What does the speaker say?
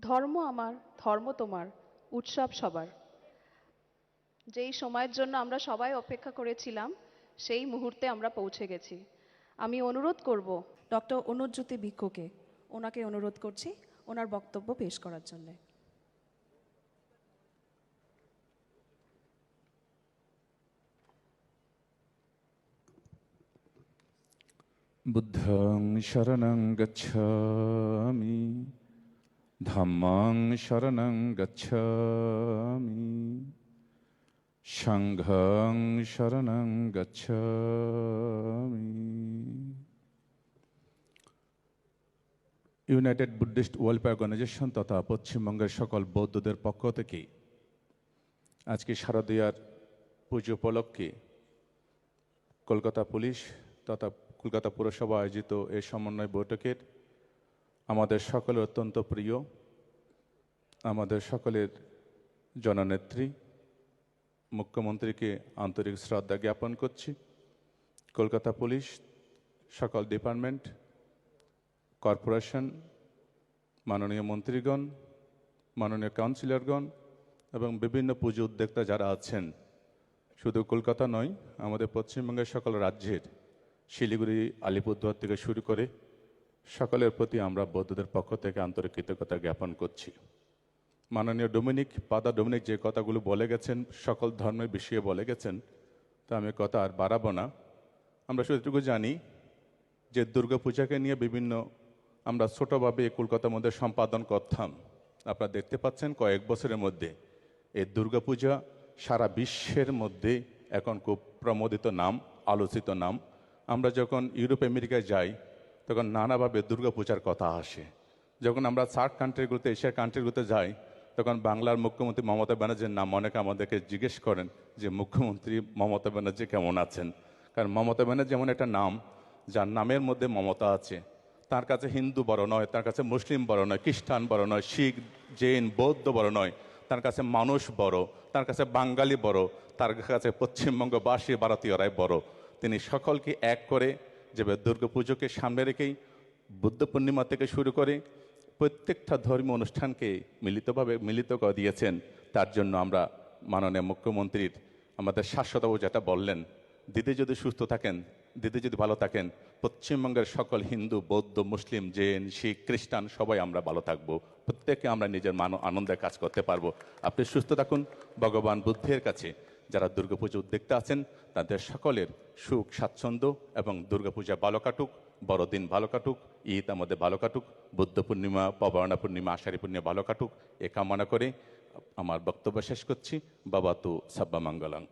ধর্ম আমার, ধর্ম তোমার, উৎসব সবার। যেই সময়ের জন্য আমরা সবাই অপেক্ষা করেছিলাম, সেই মুহূর্তে আমরা পৌঁছে গেছি। আমি অনুরোধ করব ডক্টর অনুজ্যোতি ভিক্ষুকে, ওনাকে অনুরোধ করছি ওনার বক্তব্য পেশ করার জন্য। বুদ্ধং শরণং গচ্ছামি, ধম্মং শরণং গচ্ছামি, সংঘং শরণং গচ্ছামি। ইউনাইটেড বুদ্ধিস্ট ওয়েলফেয়ার অর্গানাইজেশন তথা পশ্চিমবঙ্গের সকল বৌদ্ধদের পক্ষ থেকে আজকে শারদীয়ার পুজো উপলক্ষে কলকাতা পুলিশ তথা কলকাতা পুরসভা আয়োজিত এই সমন্বয় বৈঠকের আমাদের সকলের অত্যন্ত প্রিয়, আমাদের সকলের জননেত্রী মুখ্যমন্ত্রীকে আন্তরিক শ্রদ্ধা জ্ঞাপন করছি। কলকাতা পুলিশ, সকল ডিপার্টমেন্ট, কর্পোরেশন, মাননীয় মন্ত্রীগণ, মাননীয় কাউন্সিলরগণ এবং বিভিন্ন পুজো উদ্যোক্তা যারা আছেন, শুধু কলকাতা নয়, আমাদের পশ্চিমবঙ্গের সকল রাজ্যের শিলিগুড়ি, আলিপুরদুয়ার থেকে শুরু করে সকলের প্রতি আমরা বৌদ্ধদের পক্ষ থেকে আন্তরিক কৃতজ্ঞতা জ্ঞাপন করছি। মাননীয় ফাদার ডোমিনিক যে কথাগুলো বলে গেছেন, সকল ধর্মের বিষয়ে বলে গেছেন, তা আমি কথা আর বাড়াবো না। আমরা শুধু এটুকু জানি যে দুর্গাপূজাকে নিয়ে বিভিন্ন আমরা ছোটোভাবে কলকাতার মধ্যে সম্পাদন করতাম। আপনারা দেখতে পাচ্ছেন কয়েক বছরের মধ্যে এই দুর্গাপূজা সারা বিশ্বের মধ্যে এখন খুব প্রমোদিত নাম, আলোচিত নাম। আমরা যখন ইউরোপ আমেরিকায় যাই তখন নানাভাবে দুর্গাপূজার কথা আসে। যখন আমরা সার্ক কান্ট্রিগুলোতে, এশিয়ার কান্ট্রিগুলোতে যাই, তখন বাংলার মুখ্যমন্ত্রী মমতা ব্যানার্জির নাম অনেকে আমাদেরকে জিজ্ঞেস করেন যে মুখ্যমন্ত্রী মমতা ব্যানার্জি কেমন আছেন। কারণ মমতা ব্যানার্জি এমন একটা নাম যার নামের মধ্যে মমতা আছে। তার কাছে হিন্দু বড় নয়, তার কাছে মুসলিম বড় নয়, খ্রিস্টান বড় নয়, শিখ, জৈন, বৌদ্ধ বড় নয়, তার কাছে মানুষ বড়, তার কাছে বাঙালি বড়, তার কাছে পশ্চিমবঙ্গবাসী ভারতীয়রাই বড়। তিনি সকলকে এক করে যেভাবে দুর্গাপুজোকে সামনে রেখেই বুদ্ধ পূর্ণিমা থেকে শুরু করে প্রত্যেকটা ধর্মীয় অনুষ্ঠানকে মিলিত করে দিয়েছেন। তার জন্য আমরা মাননীয় মুখ্যমন্ত্রীর আমাদের শাশ্বতবাবু যেটা বললেন, দিদি যদি সুস্থ থাকেন, দিদি যদি ভালো থাকেন, পশ্চিমবঙ্গের সকল হিন্দু, বৌদ্ধ, মুসলিম, জৈন, শিখ, খ্রিস্টান সবাই আমরা ভালো থাকবো, প্রত্যেকে আমরা নিজের আনন্দের কাজ করতে পারবো। আপনি সুস্থ থাকুন। ভগবান বুদ্ধের কাছে যারা দুর্গাপুজো উদ্যোক্তা আছেন তাদের সকলের সুখ, স্বাচ্ছন্দ্য এবং দুর্গাপূজা ভালো কাটুক, বড়দিন ভালো কাটুক, ঈদ আমাদের ভালো কাটুক, বুদ্ধ পূর্ণিমা, পবর্ণা পূর্ণিমা, আষাঢ়ী পূর্ণিমা ভালো কাটুক, এ কামনা করে আমার বক্তব্য শেষ করছি। বাবা তু সাব্বা মঙ্গলং।